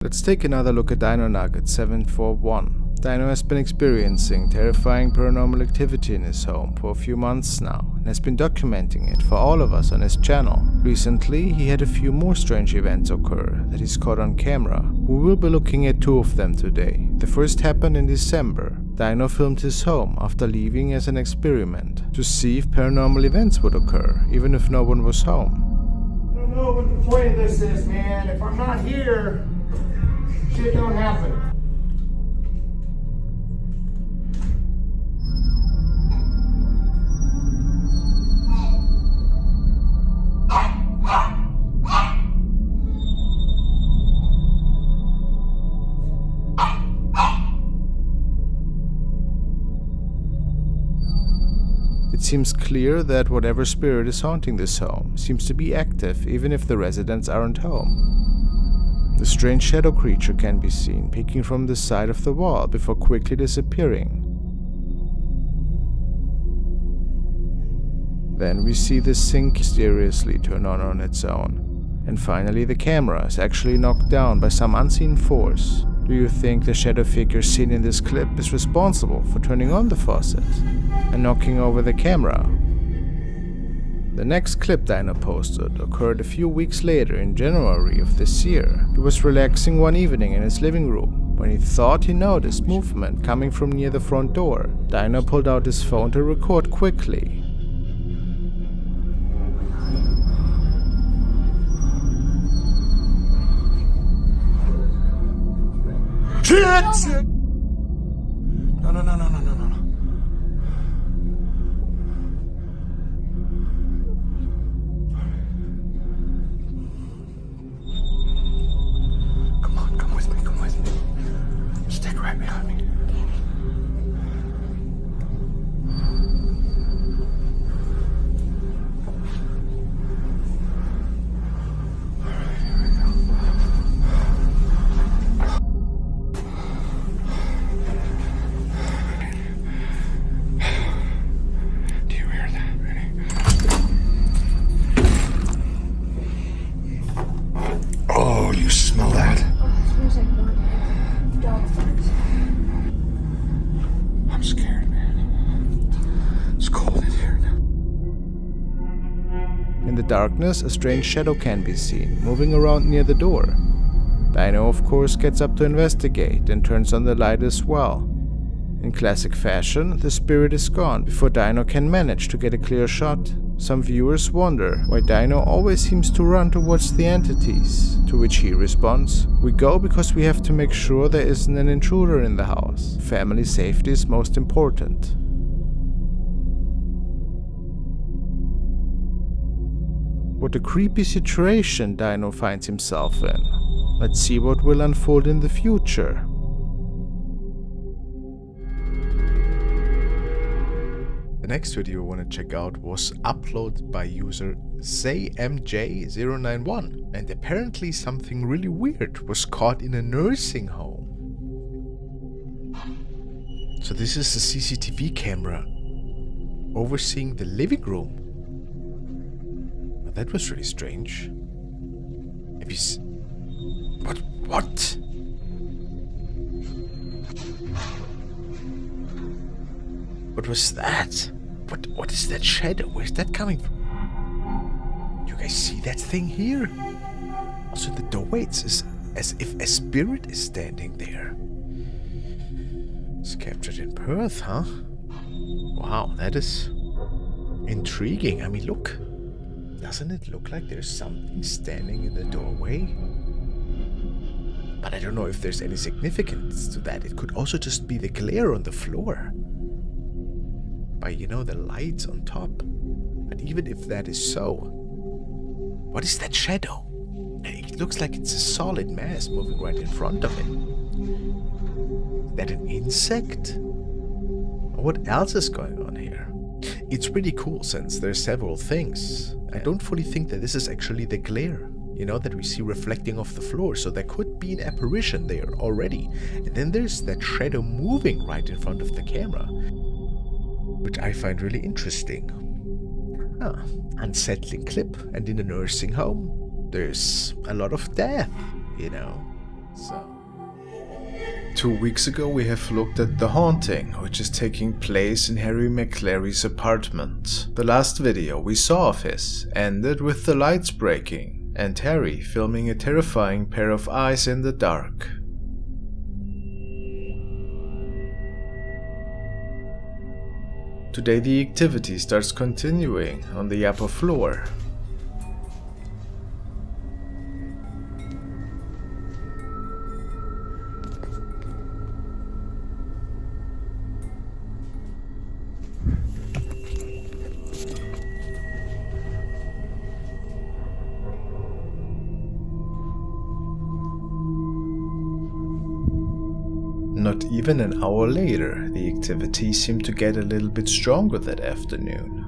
Let's take another look at Dino Nugget 741. Dino has been experiencing terrifying paranormal activity in his home for a few months now and has been documenting it for all of us on his channel. Recently, he had a few more strange events occur that he's caught on camera. We will be looking at two of them today. The first happened in December. Dino filmed his home after leaving as an experiment to see if paranormal events would occur, even if no one was home. I don't know what the point of this is, man. If I'm not here, shit don't happen. It seems clear that whatever spirit is haunting this home seems to be active even if the residents aren't home. The strange shadow creature can be seen peeking from the side of the wall before quickly disappearing. Then we see the sink mysteriously turn on its own. And finally the camera is actually knocked down by some unseen force. Do you think the shadow figure seen in this clip is responsible for turning on the faucet and knocking over the camera? The next clip Dino posted occurred a few weeks later in January of this year. He was relaxing one evening in his living room when he thought he noticed movement coming from near the front door. Dino pulled out his phone to record quickly. Shit! No. Come with me. Stick right behind me. Oh, you smell that? Oh, it smells like dog farts. I'm scared, man. It's cold in here now. In the darkness, a strange shadow can be seen, moving around near the door. Dino, of course, gets up to investigate and turns on the light as well. In classic fashion, the spirit is gone before Dino can manage to get a clear shot. Some viewers wonder why Dino always seems to run towards the entities, to which he responds, "We go because we have to make sure there isn't an intruder in the house. Family safety is most important." What a creepy situation Dino finds himself in. Let's see what will unfold in the future. The next video I want to check out was uploaded by user ZayMJ091, and apparently something really weird was caught in a nursing home. So this is the CCTV camera overseeing the living room. Well, that was really strange. Have you What? What was that? What is that shadow? Where's that coming from? You guys see that thing here? Also, the doorway, it's as if a spirit is standing there. It's captured in Perth, huh? Wow, that is intriguing. I mean, look. Doesn't it look like there's something standing in the doorway? But I don't know if there's any significance to that. It could also just be the glare on the floor. By, the lights on top. But even if that is so, what is that shadow? It looks like it's a solid mass moving right in front of it. Is that an insect? Or what else is going on here? It's pretty cool since there's several things. I don't fully think that this is actually the glare, that we see reflecting off the floor. So there could be an apparition there already. And then there's that shadow moving right in front of the camera, which I find really interesting. Unsettling clip, and in a nursing home, there's a lot of death, So, 2 weeks ago we have looked at The Haunting, which is taking place in Harry McClary's apartment. The last video we saw of his ended with the lights breaking and Harry filming a terrifying pair of eyes in the dark. Today the activity starts continuing on the upper floor. Not even an hour later, the activity seemed to get a little bit stronger that afternoon.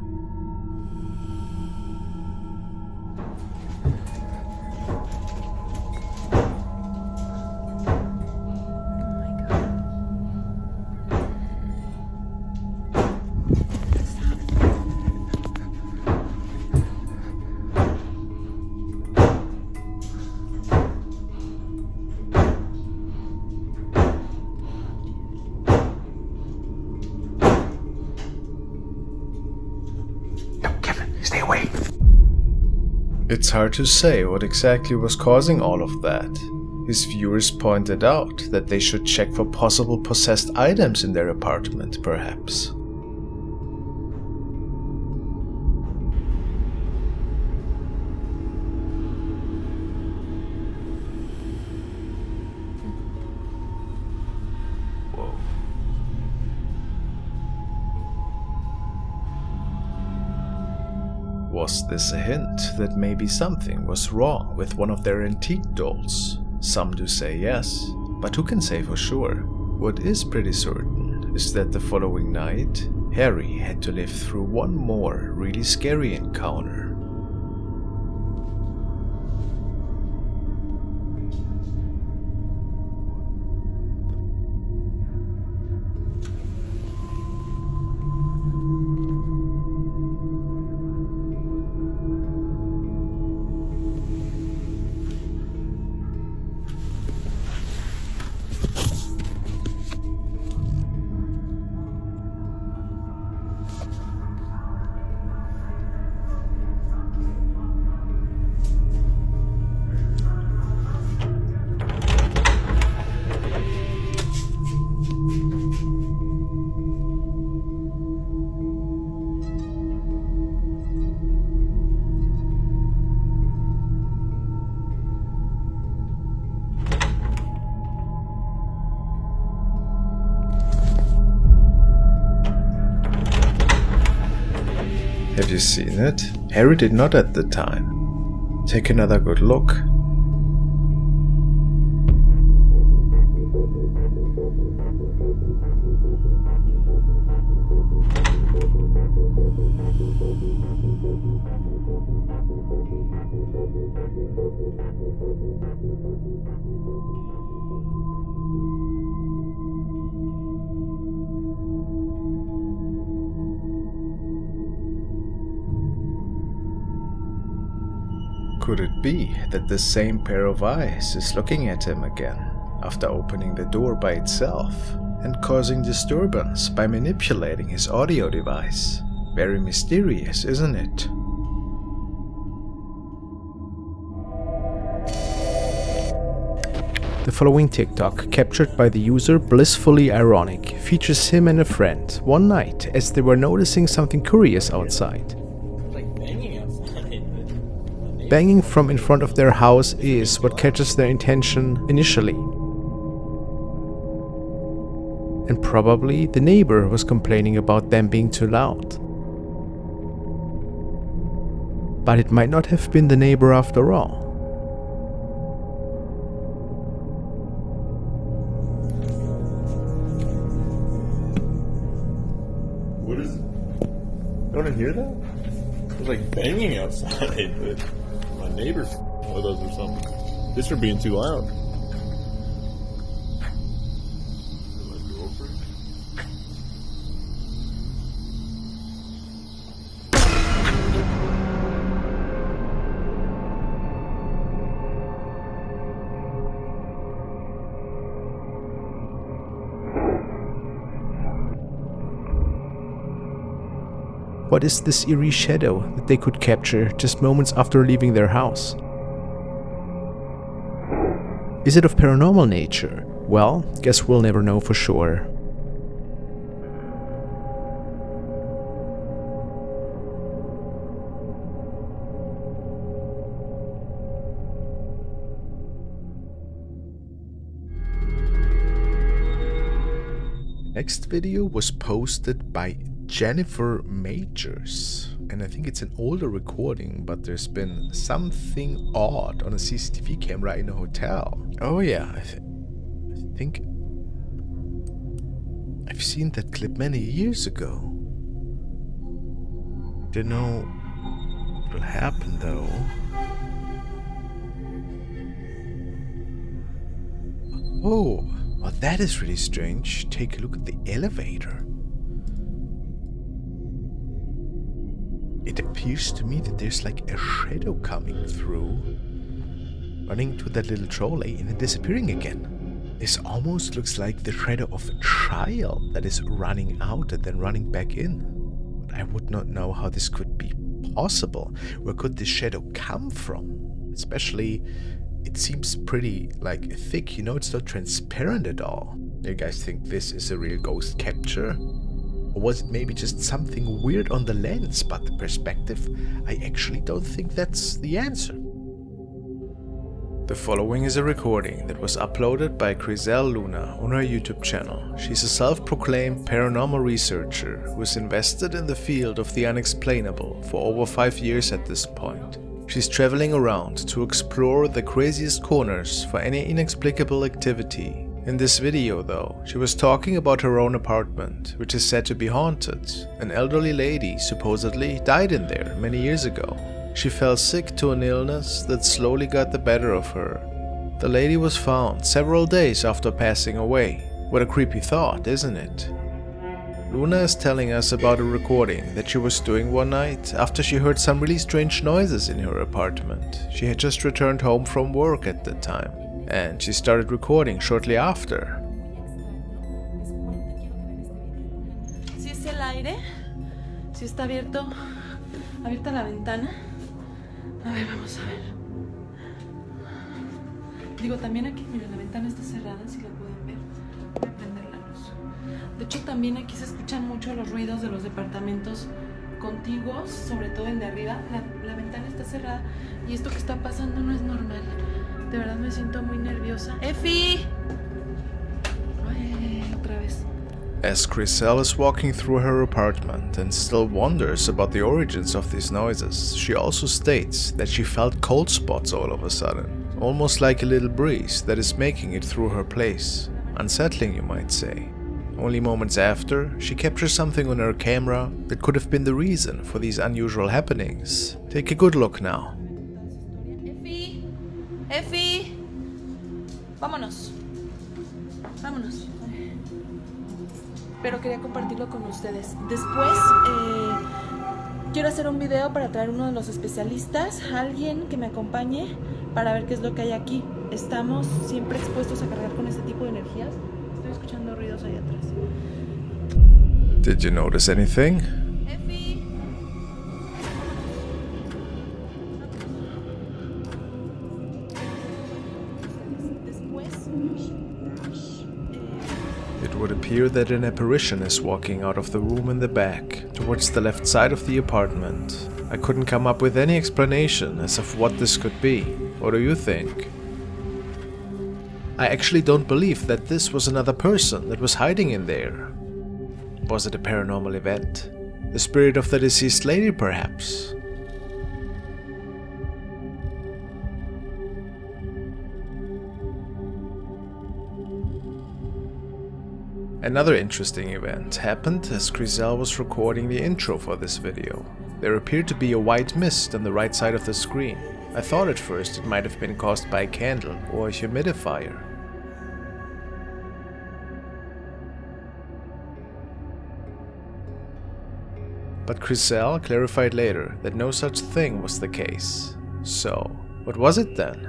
It's hard to say what exactly was causing all of that. His viewers pointed out that they should check for possible possessed items in their apartment, perhaps. Was this a hint that maybe something was wrong with one of their antique dolls? Some do say yes, but who can say for sure? What is pretty certain is that the following night, Harry had to live through one more really scary encounter. Have you seen it? Harry did not at the time. Take another good look. Could it be that the same pair of eyes is looking at him again, after opening the door by itself and causing disturbance by manipulating his audio device? Very mysterious, isn't it? The following TikTok, captured by the user Blissfully Ironic, features him and a friend one night as they were noticing something curious outside. Banging from in front of their house is what catches their attention initially. And probably the neighbor was complaining about them being too loud. But it might not have been the neighbor after all. What is it? You want to hear that? There's like banging outside, but my neighbor's with us or something. This are being too loud. My girlfriend? What is this eerie shadow that they could capture just moments after leaving their house? Is it of paranormal nature? Well, guess we'll never know for sure. Next video was posted by Jennifer Majors, and I think it's an older recording, but there's been something odd on a CCTV camera in a hotel. Oh yeah, I think I've seen that clip many years ago. Don't know what will happen though. Oh, well, that is really strange. Take a look at the elevator. It appears to me that there's like a shadow coming through, running to that little trolley and then disappearing again. This almost looks like the shadow of a child that is running out and then running back in. But I would not know how this could be possible. Where could this shadow come from? Especially, it seems pretty like thick, you know, it's not transparent at all. Do you guys think this is a real ghost capture? Or was it maybe just something weird on the lens, but the perspective? I actually don't think that's the answer. The following is a recording that was uploaded by Criselle Luna on her YouTube channel. She's a self-proclaimed paranormal researcher who is invested in the field of the unexplainable for over 5 years at this point. She's traveling around to explore the craziest corners for any inexplicable activity. In this video though, she was talking about her own apartment, which is said to be haunted. An elderly lady supposedly died in there many years ago. She fell sick to an illness that slowly got the better of her. The lady was found several days after passing away. What a creepy thought, isn't it? Luna is telling us about a recording that she was doing one night after she heard some really strange noises in her apartment. She had just returned home from work at the time, and she started recording shortly after. Si es el aire, si está abierta la ventana. A ver, vamos a ver. Digo, también aquí, miren, la ventana está cerrada, si la pueden ver. Voy a prender la luz. De hecho, también aquí se escuchan mucho los ruidos de los departamentos contiguos, sobre todo el de arriba. La ventana está cerrada y esto que está pasando no es normal. De verdad me siento muy nerviosa. ¡Efi! Ay, otra vez. As Criselle is walking through her apartment and still wonders about the origins of these noises, she also states that she felt cold spots all of a sudden, almost like a little breeze that is making it through her place. Unsettling, you might say. Only moments after, she captures something on her camera that could have been the reason for these unusual happenings. Take a good look now. Efi, vámonos. Pero quería compartirlo con ustedes. Después, quiero hacer un video para traer uno de los especialistas, alguien que me acompañe para ver qué es lo que hay aquí. Estamos siempre expuestos a cargar con este tipo de energías. Estoy escuchando ruidos ahí atrás. Did you notice anything? Efi. It would appear that an apparition is walking out of the room in the back, towards the left side of the apartment. I couldn't come up with any explanation as of what this could be. What do you think? I actually don't believe that this was another person that was hiding in there. Was it a paranormal event? The spirit of the deceased lady, perhaps? Another interesting event happened as Criselle was recording the intro for this video. There appeared to be a white mist on the right side of the screen. I thought at first it might have been caused by a candle or a humidifier. But Criselle clarified later that no such thing was the case. So, what was it then?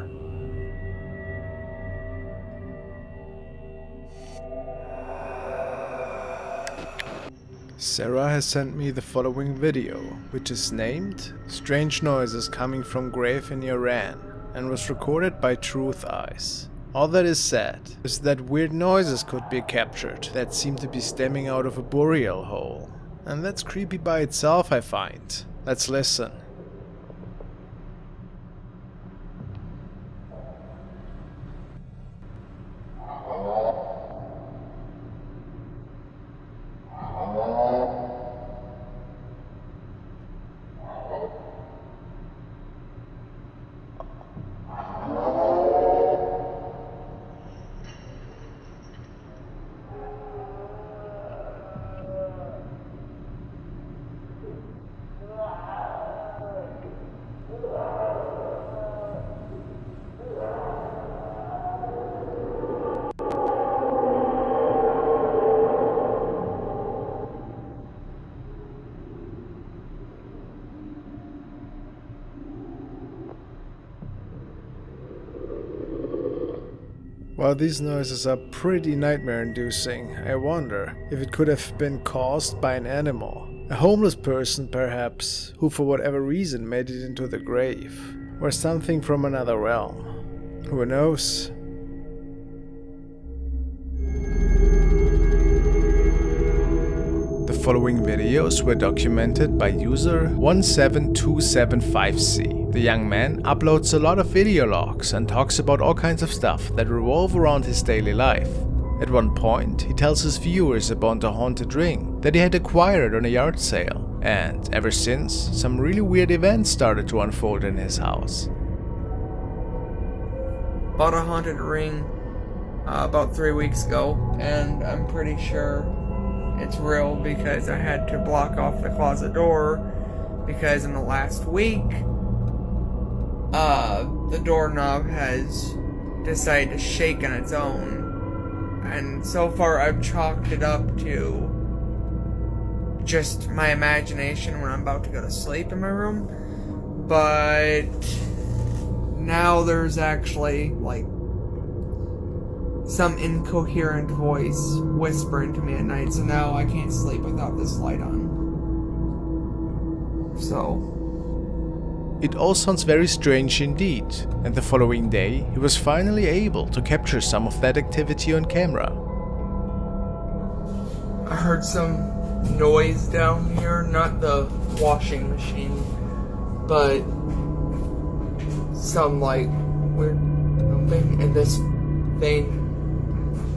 Sarah has sent me the following video, which is named Strange Noises Coming from Grave in Iran and was recorded by Truth Eyes. All that is said is that weird noises could be captured that seem to be stemming out of a burial hole. And that's creepy by itself, I find. Let's listen. While these noises are pretty nightmare-inducing, I wonder if it could have been caused by an animal. A homeless person, perhaps, who for whatever reason made it into the grave. Or something from another realm. Who knows? The following videos were documented by user 17275C. The young man uploads a lot of video logs and talks about all kinds of stuff that revolve around his daily life. At one point, he tells his viewers about a haunted ring that he had acquired on a yard sale, and ever since, some really weird events started to unfold in his house. Bought a haunted ring about 3 weeks ago, and I'm pretty sure it's real because I had to block off the closet door because in the last week, the doorknob has decided to shake on its own, and so far I've chalked it up to just my imagination when I'm about to go to sleep in my room, but now there's actually like some incoherent voice whispering to me at night, so now I can't sleep without this light on. So it all sounds very strange indeed, and the following day he was finally able to capture some of that activity on camera. I heard some noise down here, not the washing machine, but some like weird thumping, and this thing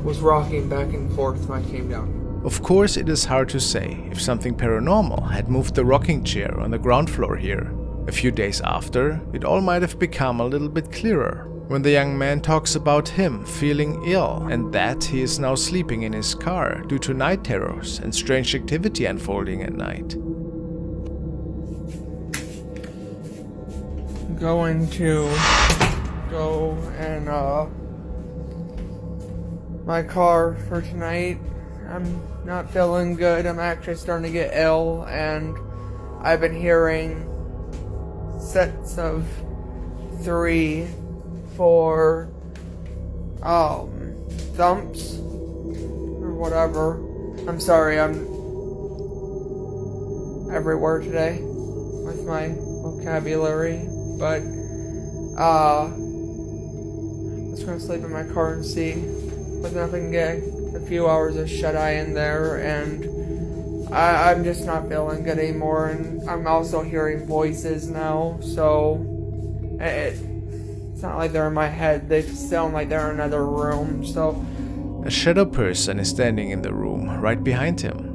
was rocking back and forth when I came down. Of course, it is hard to say if something paranormal had moved the rocking chair on the ground floor here. A few days after, it all might have become a little bit clearer, when the young man talks about him feeling ill and that he is now sleeping in his car due to night terrors and strange activity unfolding at night. I'm going to go and my car for tonight. I'm not feeling good. I'm actually starting to get ill, and I've been hearing sets of 3, 4 thumps or whatever. I'm sorry, I'm everywhere today with my vocabulary, but I'm just gonna sleep in my car and see whether I can get a few hours of shut-eye in there, and I'm just not feeling good anymore, and I'm also hearing voices now, so it's not like they're in my head, they sound like they're in another room, so... A shadow person is standing in the room right behind him.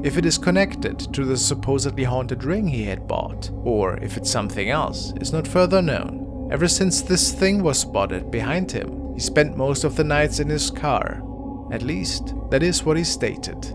If it is connected to the supposedly haunted ring he had bought, or if it's something else, is not further known. Ever since this thing was spotted behind him, he spent most of the nights in his car. At least, that is what he stated.